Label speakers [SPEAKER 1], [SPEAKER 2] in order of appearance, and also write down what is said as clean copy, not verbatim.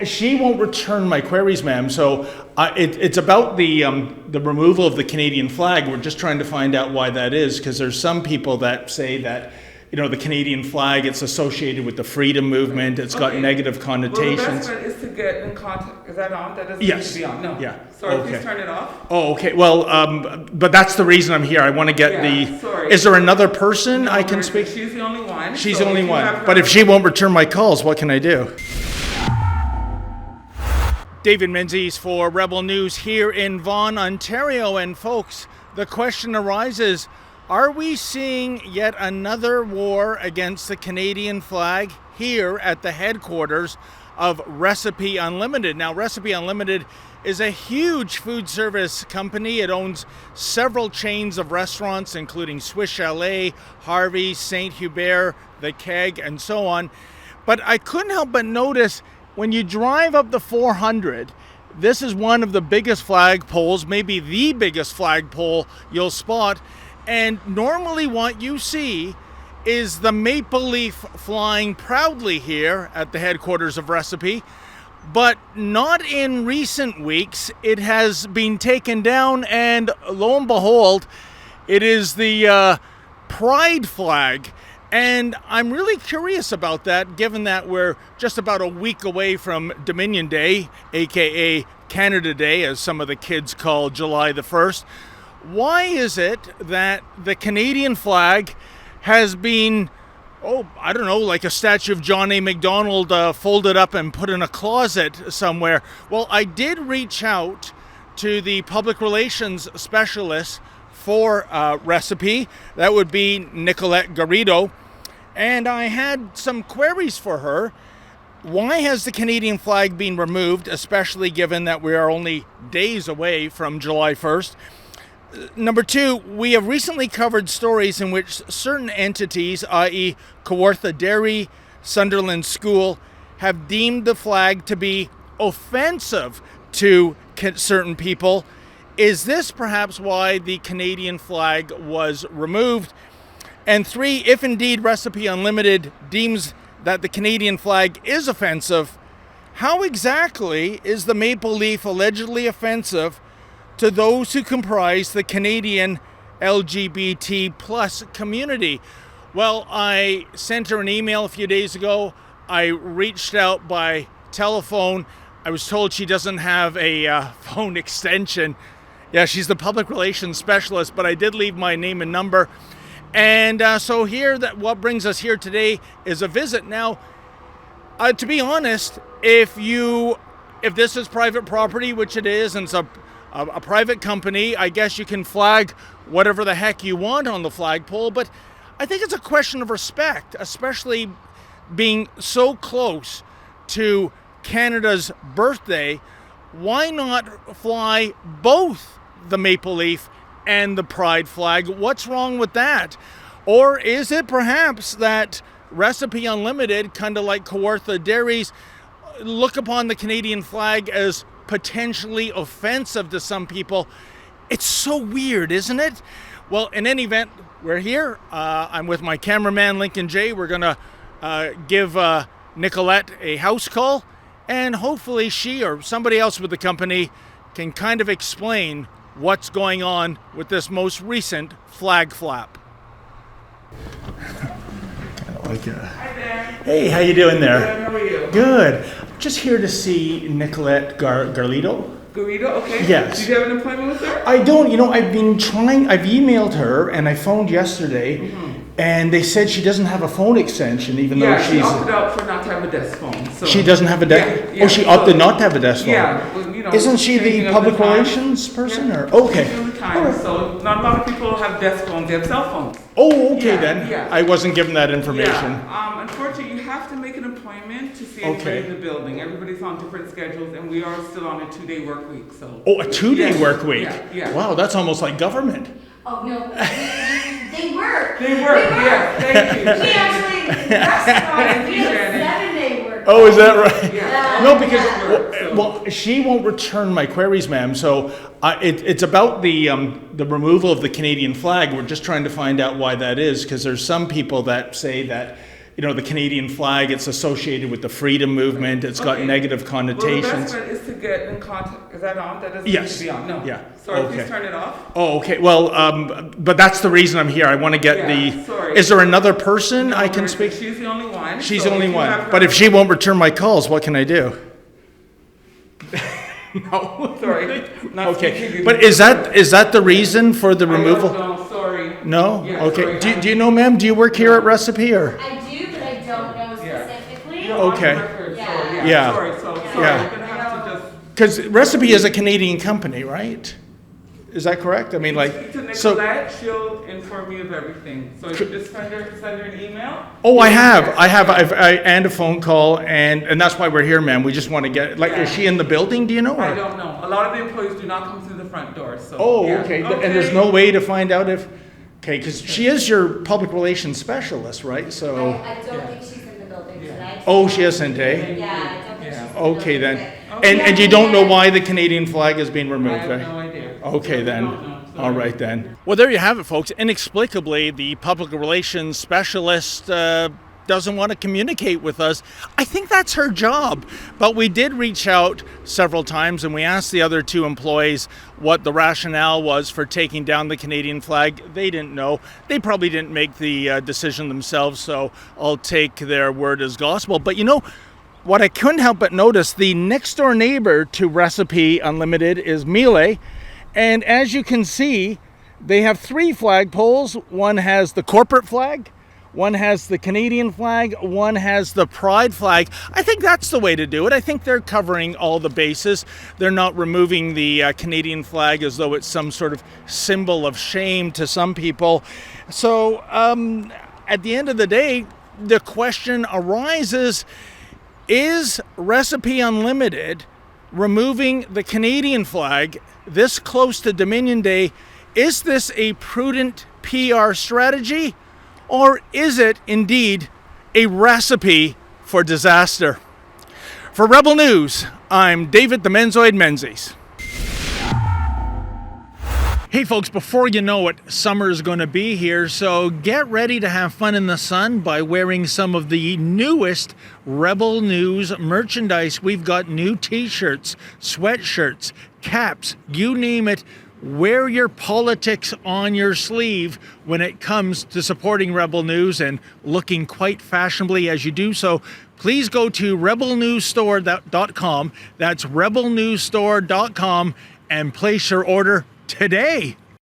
[SPEAKER 1] she won't return my queries, ma'am. So it's about the removal of the Canadian flag. We're just trying to find out why that is, because there's some people that say that, you know, the Canadian flag, it's associated with the freedom movement. It's got negative connotations.
[SPEAKER 2] Well, the best bet is to get in contact. Is that on? That doesn't need to be on. No.
[SPEAKER 1] Yeah.
[SPEAKER 2] Sorry, please turn it off.
[SPEAKER 1] Oh, okay. Well, but that's the reason I'm here. I want to get
[SPEAKER 2] Sorry.
[SPEAKER 1] Is there another person I can speak?
[SPEAKER 2] She's the only one.
[SPEAKER 1] She's the only one. But if she won't return my calls, what can I do? David Menzies for Rebel News here in Vaughan, Ontario. And folks, the question arises, are we seeing yet another war against the Canadian flag here at the headquarters of Recipe Unlimited? Now, Recipe Unlimited is a huge food service company. It owns several chains of restaurants, including Swiss Chalet, Harvey's, St. Hubert, The Keg, and so on. But I couldn't help but notice when you drive up the 400, this is one of the biggest flagpoles, maybe the biggest flagpole you'll spot. And normally what you see is the maple leaf flying proudly here at the headquarters of Recipe, but not in recent weeks. It has been taken down, and lo and behold, it is the pride flag. And I'm really curious about that, given that we're just about a week away from Dominion Day, aka Canada Day, as some of the kids call July the 1st. Why is it that the Canadian flag has been, I don't know, like a statue of John A. Macdonald folded up and put in a closet somewhere? Well, I did reach out to the public relations specialist for Recipe. That would be Nicolette Garrido. And I had some queries for her. Why has the Canadian flag been removed, especially given that we are only days away from July 1st? Number two, we have recently covered stories in which certain entities, i.e. Kawartha Dairy, Sunderland School, have deemed the flag to be offensive to certain people. Is this perhaps why the Canadian flag was removed? And three, if indeed Recipe Unlimited deems that the Canadian flag is offensive, how exactly is the maple leaf allegedly offensive to those who comprise the Canadian LGBT plus community? Well, I sent her an email a few days ago. I reached out by telephone. I was told she doesn't have a phone extension. Yeah, she's the public relations specialist, but I did leave my name and number. And so here, what brings us here today is a visit. Now, to be honest, if this is private property, which it is, and it's a private company, I guess you can flag whatever the heck you want on the flagpole, but I think it's a question of respect, especially being so close to Canada's birthday. Why not fly both the maple leaf and the pride flag? What's wrong with that? Or is it perhaps that Recipe Unlimited, kind of like Kawartha Dairies, look upon the Canadian flag as potentially offensive to some people? It's so weird, isn't it? Well, in any event, we're here. I'm with my cameraman, Lincoln J. We're going to give Nicolette a house call, and hopefully she or somebody else with the company can kind of explain what's going on with this most recent flag flap.
[SPEAKER 2] Hi there.
[SPEAKER 1] Hey, how you doing there?
[SPEAKER 2] Good, how are you?
[SPEAKER 1] Good. Just here to see Nicolette Garrido.
[SPEAKER 2] Garrido, okay.
[SPEAKER 1] Yes.
[SPEAKER 2] Did you have an appointment with her?
[SPEAKER 1] I don't. I've emailed her and I phoned yesterday, and they said she doesn't have a phone extension, even though she's...
[SPEAKER 2] she opted out for not to have a desk phone. So.
[SPEAKER 1] She doesn't have a desk...
[SPEAKER 2] Yeah,
[SPEAKER 1] she opted not to have a desk phone?
[SPEAKER 2] Yeah. Well,
[SPEAKER 1] isn't she the public relations person?
[SPEAKER 2] Yeah.
[SPEAKER 1] Or okay.
[SPEAKER 2] Right. So not a lot of people have desk phones, they have cell phones.
[SPEAKER 1] Oh, okay then.
[SPEAKER 2] Yeah.
[SPEAKER 1] I wasn't given that information.
[SPEAKER 2] Yeah. Unfortunately, you have to make an appointment to see anybody in the building. Everybody's on different schedules, and we are still on a 2-day work week. So.
[SPEAKER 1] Oh, a 2-day work week?
[SPEAKER 2] Yeah.
[SPEAKER 1] Wow, that's almost like government.
[SPEAKER 3] Oh, no. They work.
[SPEAKER 2] They work, yeah. Thank you.
[SPEAKER 3] We actually, that's why we have 7-day work.
[SPEAKER 1] Oh, is that right?
[SPEAKER 2] Yeah.
[SPEAKER 1] No, because well, she won't return my queries, ma'am. So it's about the removal of the Canadian flag. We're just trying to find out why that is, because there's some people that say that, the Canadian flag, it's associated with the freedom movement. It's got negative
[SPEAKER 2] Well,
[SPEAKER 1] connotations.
[SPEAKER 2] the best way is to get in contact. Is that on? That doesn't
[SPEAKER 1] Yes.
[SPEAKER 2] need to be on. No.
[SPEAKER 1] Yeah.
[SPEAKER 2] Sorry,
[SPEAKER 1] Okay.
[SPEAKER 2] please turn it off.
[SPEAKER 1] Oh, okay. Well, but that's the reason I'm here. I want to get
[SPEAKER 2] sorry.
[SPEAKER 1] Is there another person
[SPEAKER 2] No,
[SPEAKER 1] I can speak?
[SPEAKER 2] She's the only one.
[SPEAKER 1] She's
[SPEAKER 2] so
[SPEAKER 1] the only
[SPEAKER 2] if you
[SPEAKER 1] one.
[SPEAKER 2] have her-
[SPEAKER 1] But if she won't return my calls, what can I do? No.
[SPEAKER 2] Sorry. Not
[SPEAKER 1] Okay.
[SPEAKER 2] speaking
[SPEAKER 1] But
[SPEAKER 2] to
[SPEAKER 1] is that the reason for the removal?
[SPEAKER 2] No, sorry.
[SPEAKER 1] No?
[SPEAKER 2] Yeah,
[SPEAKER 1] Okay.
[SPEAKER 2] sorry.
[SPEAKER 1] Do you know, ma'am? Do you work here at Recipe or?
[SPEAKER 3] I do, but I don't know specifically.
[SPEAKER 2] No, on the
[SPEAKER 1] Okay.
[SPEAKER 2] record,
[SPEAKER 3] Yeah.
[SPEAKER 2] Sorry.
[SPEAKER 1] Yeah.
[SPEAKER 2] Sorry. Sorry.
[SPEAKER 1] Yeah.
[SPEAKER 2] You're gonna have to just.
[SPEAKER 1] Because Recipe is a Canadian company, right? Is that correct? I mean,
[SPEAKER 2] Speak to
[SPEAKER 1] so.
[SPEAKER 2] Nicolette, she'll inform you of everything. So you just send her an email.
[SPEAKER 1] Oh, I have and a phone call, and that's why we're here, ma'am. We just want to get, is she in the building? Do you know?
[SPEAKER 2] I
[SPEAKER 1] Or?
[SPEAKER 2] don't know. A lot of the employees do not come through the front door, so.
[SPEAKER 1] Oh,
[SPEAKER 2] yeah.
[SPEAKER 1] okay. And there's no way to find out if, because she is your public relations specialist, right? So.
[SPEAKER 3] I don't think she's in the building tonight.
[SPEAKER 1] Oh, she isn't, eh?
[SPEAKER 3] Yeah, I don't think she's in the
[SPEAKER 1] Okay
[SPEAKER 3] building
[SPEAKER 1] then.
[SPEAKER 3] today.
[SPEAKER 1] And you don't know why the Canadian flag is being
[SPEAKER 2] I
[SPEAKER 1] removed,
[SPEAKER 2] have
[SPEAKER 1] eh?
[SPEAKER 2] no idea.
[SPEAKER 1] Okay
[SPEAKER 2] I
[SPEAKER 1] then.
[SPEAKER 2] don't know. Sorry.
[SPEAKER 1] All right then. Well, there you have it, folks. Inexplicably, the public relations specialist doesn't want to communicate with us. I think that's her job. But we did reach out several times and we asked the other two employees what the rationale was for taking down the Canadian flag. They didn't know. They probably didn't make the decision themselves, so I'll take their word as gospel. But what I couldn't help but notice, the next door neighbor to Recipe Unlimited is Miele. And as you can see, they have 3 flagpoles. One has the corporate flag, one has the Canadian flag, one has the pride flag. I think that's the way to do it. I think they're covering all the bases. They're not removing the Canadian flag as though it's some sort of symbol of shame to some people. So at the end of the day, the question arises, is Recipe Unlimited removing the Canadian flag this close to Dominion Day? Is this a prudent PR strategy, or is it indeed a recipe for disaster? For Rebel News, I'm David the Menzoid Menzies. Hey folks, before you know it, summer is going to be here, so get ready to have fun in the sun by wearing some of the newest Rebel News merchandise. We've got new t-shirts, sweatshirts, caps, you name it. Wear your politics on your sleeve when it comes to supporting Rebel News and looking quite fashionably as you do so. Please go to rebelnewsstore.com. That's rebelnewsstore.com and place your order today.